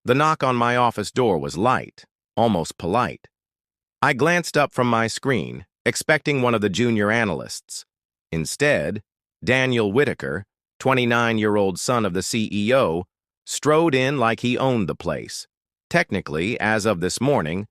The knock on my office door was light, almost polite. I glanced up from my screen, expecting one of the junior analysts. Instead, Daniel Whitaker, 29-year-old son of the CEO, strode in like he owned the place. Technically, as of this morning,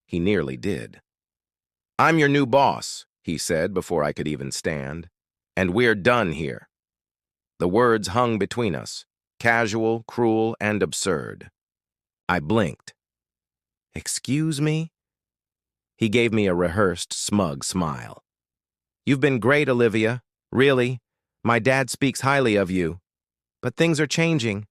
he nearly did. "I'm your new boss," he said before I could even stand, "and we're done here." The words hung between us, casual, cruel, and absurd. I blinked. "Excuse me?" He gave me a rehearsed, smug smile. "You've been great, Olivia. Really. My dad speaks highly of you. But things are changing.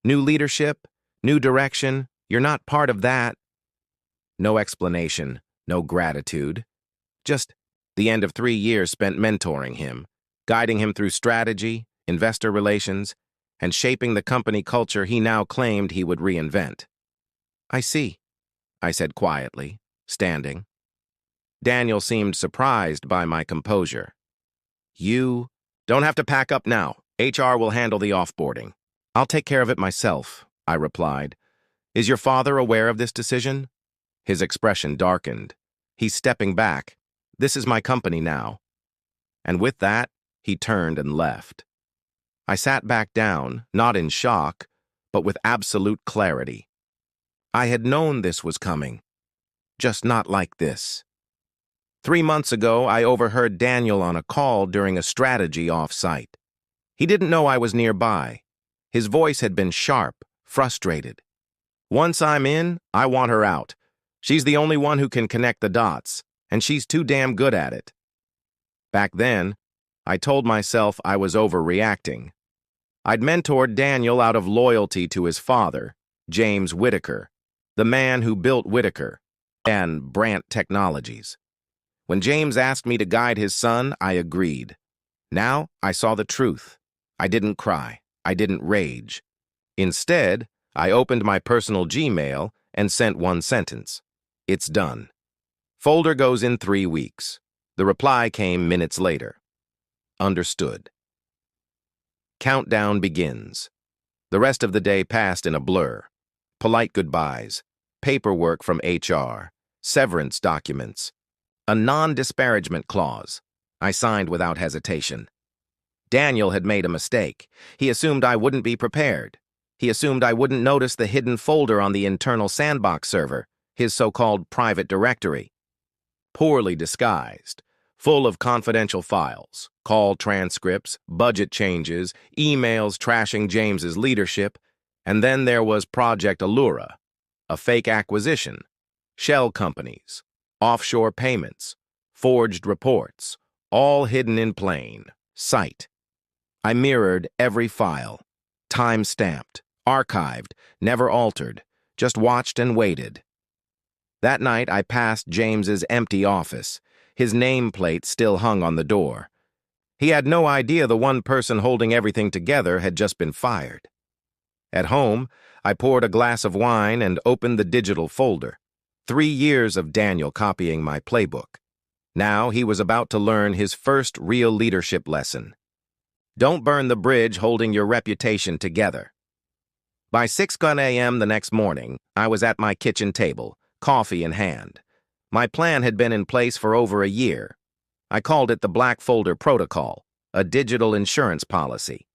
New leadership, new direction. You're not part of that." No explanation, no gratitude. Just the end of 3 years spent mentoring him, guiding him through strategy, investor relations, and shaping the company culture he now claimed he would reinvent. "I see," I said quietly, standing. Daniel seemed surprised by my composure. "You don't have to pack up now. HR will handle the offboarding." "I'll take care of it myself," I replied. "Is your father aware of this decision?" His expression darkened. "He's stepping back. This is my company now." And with that, he turned and left. I sat back down, not in shock, but with absolute clarity. I had known this was coming, just not like this. 3 months ago, I overheard Daniel on a call during a strategy off-site. He didn't know I was nearby. His voice had been sharp, frustrated. "Once I'm in, I want her out. She's the only one who can connect the dots, and she's too damn good at it." Back then, I told myself I was overreacting. I'd mentored Daniel out of loyalty to his father, James Whitaker, the man who built Whitaker and Brandt Technologies. When James asked me to guide his son, I agreed. Now I saw the truth. I didn't cry. I didn't rage. Instead, I opened my personal Gmail and sent one sentence. "It's done. Folder goes in 3 weeks." The reply came minutes later. "Understood." Countdown begins. The rest of the day passed in a blur. Polite goodbyes, paperwork from HR, severance documents, a non-disparagement clause. I signed without hesitation. Daniel had made a mistake. He assumed I wouldn't be prepared. He assumed I wouldn't notice the hidden folder on the internal sandbox server, his so-called private directory. Poorly disguised, full of confidential files, call transcripts, budget changes, emails trashing James's leadership, and then there was Project Allura, a fake acquisition, shell companies, offshore payments, forged reports, all hidden in plain sight. I mirrored every file, time-stamped, archived, never altered, just watched and waited. That night, I passed James's empty office. His nameplate still hung on the door. He had no idea the one person holding everything together had just been fired. At home, I poured a glass of wine and opened the digital folder. 3 years of Daniel copying my playbook. Now he was about to learn his first real leadership lesson. Don't burn the bridge holding your reputation together. By 6 a.m. the next morning, I was at my kitchen table, coffee in hand. My plan had been in place for over a year. I called it the Black Folder Protocol, a digital insurance policy.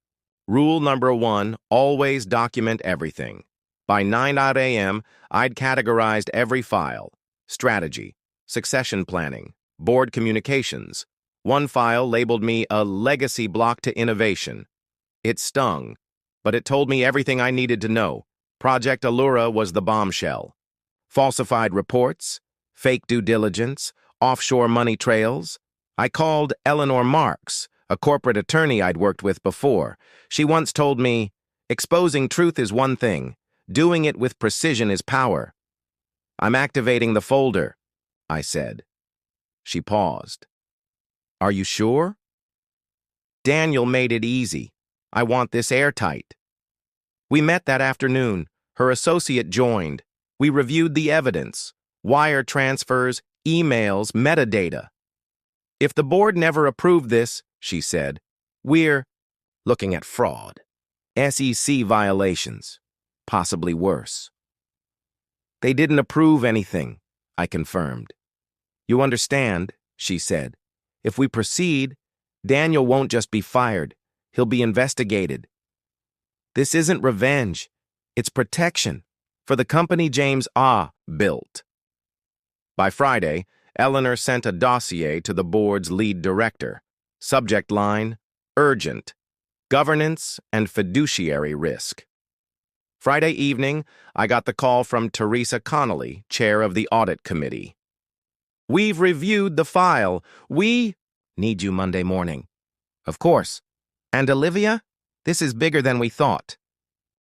Rule number 1, always document everything. By 9 a.m., I'd categorized every file: strategy, succession planning, board communications. One file labeled me a legacy block to innovation. It stung, but it told me everything I needed to know. Project Allura was the bombshell. Falsified reports, fake due diligence, offshore money trails. I called Eleanor Marks, a corporate attorney I'd worked with before. She once told me, "Exposing truth is one thing. Doing it with precision is power." "I'm activating the folder," I said. She paused. "Are you sure?" "Daniel made it easy. I want this airtight." We met that afternoon. Her associate joined. We reviewed the evidence: wire transfers, emails, metadata. "If the board never approved this," she said, "we're looking at fraud, SEC violations, possibly worse." They didn't approve anything, I confirmed. You understand, she said. If we proceed, Daniel won't just be fired. He'll be investigated. This isn't revenge. It's protection for the company James built. By Friday, Eleanor sent a dossier to the board's lead director. Subject line, urgent, governance and fiduciary risk. Friday evening, I got the call from Teresa Connolly, chair of the audit committee. We've reviewed the file. We need you Monday morning. Of course. And Olivia? This is bigger than we thought.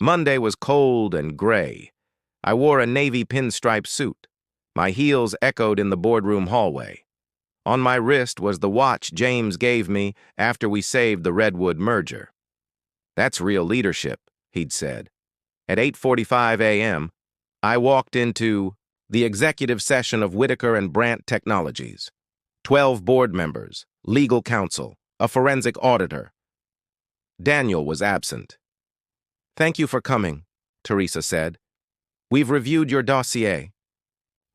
Monday was cold and gray. I wore a navy pinstripe suit. My heels echoed in the boardroom hallway. On my wrist was the watch James gave me after we saved the Redwood merger. That's real leadership, he'd said. At 8:45 a.m., I walked into the executive session of Whitaker and Brandt Technologies. 12 board members, legal counsel, a forensic auditor. Daniel was absent. Thank you for coming, Teresa said. We've reviewed your dossier.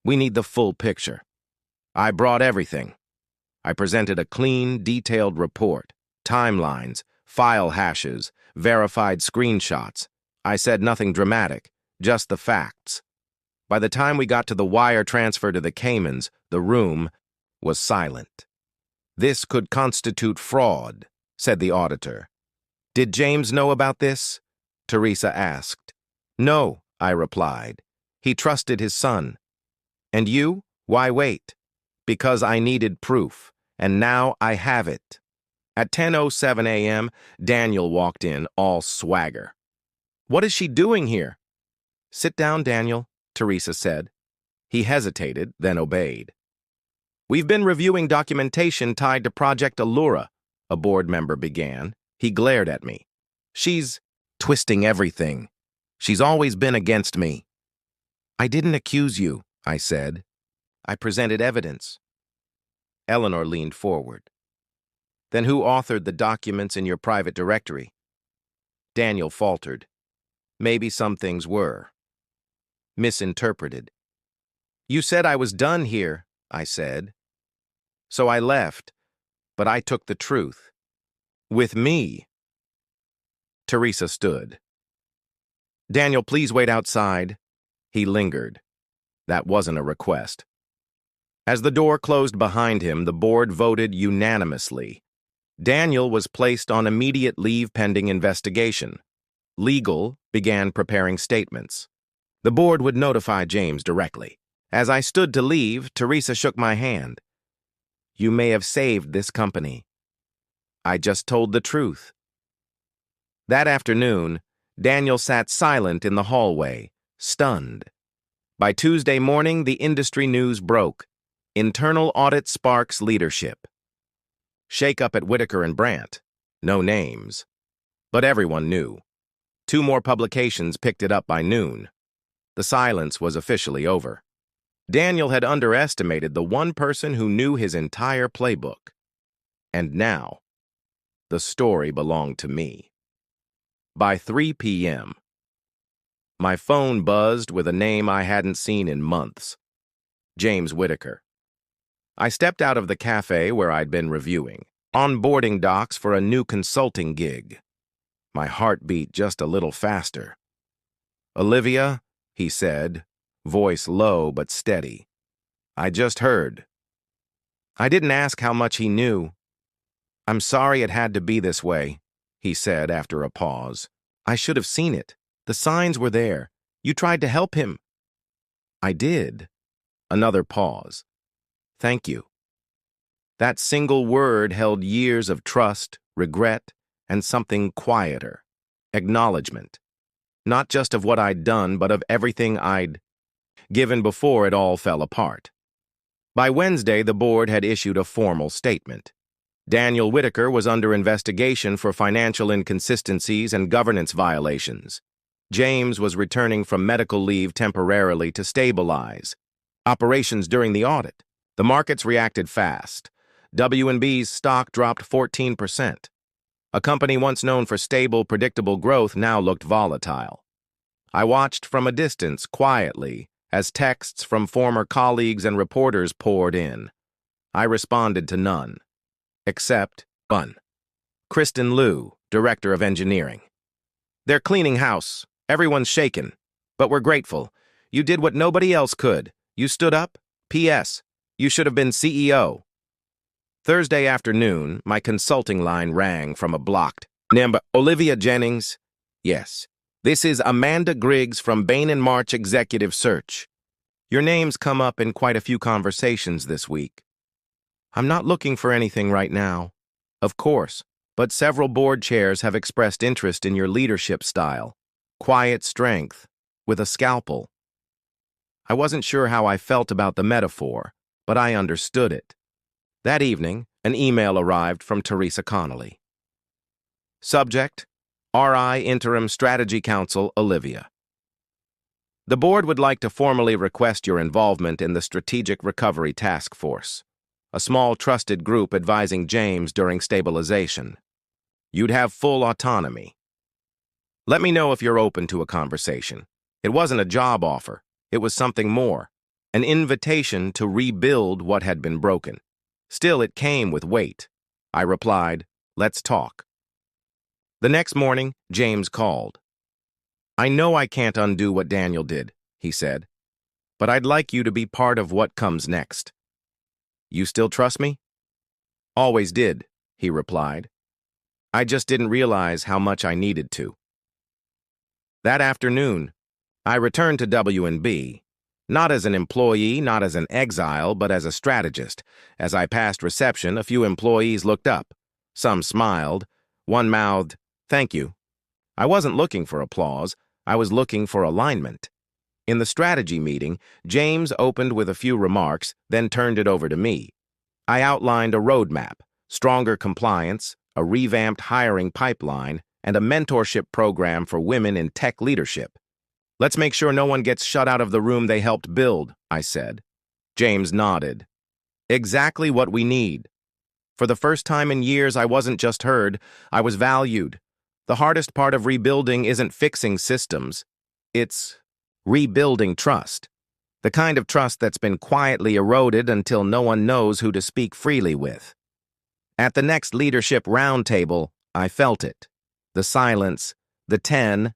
We need the full picture. I brought everything. I presented a clean, detailed report, timelines, file hashes, verified screenshots. I said nothing dramatic, just the facts. By the time we got to the wire transfer to the Caymans, the room was silent. This could constitute fraud, said the auditor. Did James know about this? Teresa asked. No, I replied. He trusted his son. And you? Why wait? Because I needed proof, and now I have it. At 10:07 a.m., Daniel walked in, all swagger. What is she doing here? Sit down, Daniel, Teresa said. He hesitated, then obeyed. We've been reviewing documentation tied to Project Allura, a board member began. He glared at me. She's twisting everything. She's always been against me. I didn't accuse you, I said. I presented evidence. Eleanor leaned forward. Then who authored the documents in your private directory? Daniel faltered. Maybe some things were misinterpreted. You said I was done here, I said. So I left, but I took the truth. With me. Teresa stood. Daniel, please wait outside. He lingered. That wasn't a request. As the door closed behind him, the board voted unanimously. Daniel was placed on immediate leave pending investigation. Legal began preparing statements. The board would notify James directly. As I stood to leave, Teresa shook my hand. You may have saved this company. I just told the truth. That afternoon, Daniel sat silent in the hallway, stunned. By Tuesday morning, the industry news broke. Internal audit sparks leadership. Shake-up at Whitaker and Brandt. No names. But everyone knew. 2 more publications picked it up by noon. The silence was officially over. Daniel had underestimated the one person who knew his entire playbook. And now, the story belonged to me. By 3 p.m., my phone buzzed with a name I hadn't seen in months. James Whitaker. I stepped out of the cafe where I'd been reviewing, onboarding docs for a new consulting gig. My heart beat just a little faster. Olivia, he said, voice low but steady. I just heard. I didn't ask how much he knew. I'm sorry it had to be this way, he said after a pause. I should have seen it. The signs were there. You tried to help him. I did. Another pause. Thank you. That single word held years of trust, regret, and something quieter. Acknowledgement. Not just of what I'd done, but of everything I'd given before it all fell apart. By Wednesday, the board had issued a formal statement. Daniel Whitaker was under investigation for financial inconsistencies and governance violations. James was returning from medical leave temporarily to stabilize operations during the audit. The markets reacted fast. W&B's stock dropped 14%. A company once known for stable, predictable growth now looked volatile. I watched from a distance, quietly, as texts from former colleagues and reporters poured in. I responded to none, except one. Kristen Liu, Director of Engineering. They're cleaning house. Everyone's shaken. But we're grateful. You did what nobody else could. You stood up. P.S. You should have been CEO. Thursday afternoon, my consulting line rang from a blocked number. Olivia Jennings? Yes. This is Amanda Griggs from Bain & March Executive Search. Your name's come up in quite a few conversations this week. I'm not looking for anything right now. Of course, but several board chairs have expressed interest in your leadership style. Quiet strength, with a scalpel. I wasn't sure how I felt about the metaphor, but I understood it. That evening, an email arrived from Teresa Connolly. Subject: RI Interim Strategy Council, Olivia. The board would like to formally request your involvement in the Strategic Recovery Task Force, a small trusted group advising James during stabilization. You'd have full autonomy. Let me know if you're open to a conversation. It wasn't a job offer. It was something more, an invitation to rebuild what had been broken. Still, it came with weight. I replied, "Let's talk." The next morning, James called. "I know I can't undo what Daniel did," he said, "but I'd like you to be part of what comes next." "You still trust me?" "Always did," he replied. "I just didn't realize how much I needed to." That afternoon, I returned to W&B, not as an employee, not as an exile, but as a strategist. As I passed reception, a few employees looked up. Some smiled. One mouthed, "Thank you." I wasn't looking for applause. I was looking for alignment. In the strategy meeting, James opened with a few remarks, then turned it over to me. I outlined a roadmap, stronger compliance, a revamped hiring pipeline, and a mentorship program for women in tech leadership. "Let's make sure no one gets shut out of the room they helped build," I said. James nodded. "Exactly what we need." For the first time in years, I wasn't just heard, I was valued. The hardest part of rebuilding isn't fixing systems. It's rebuilding trust. The kind of trust that's been quietly eroded until no one knows who to speak freely with. At the next leadership roundtable, I felt it. The silence, the 10,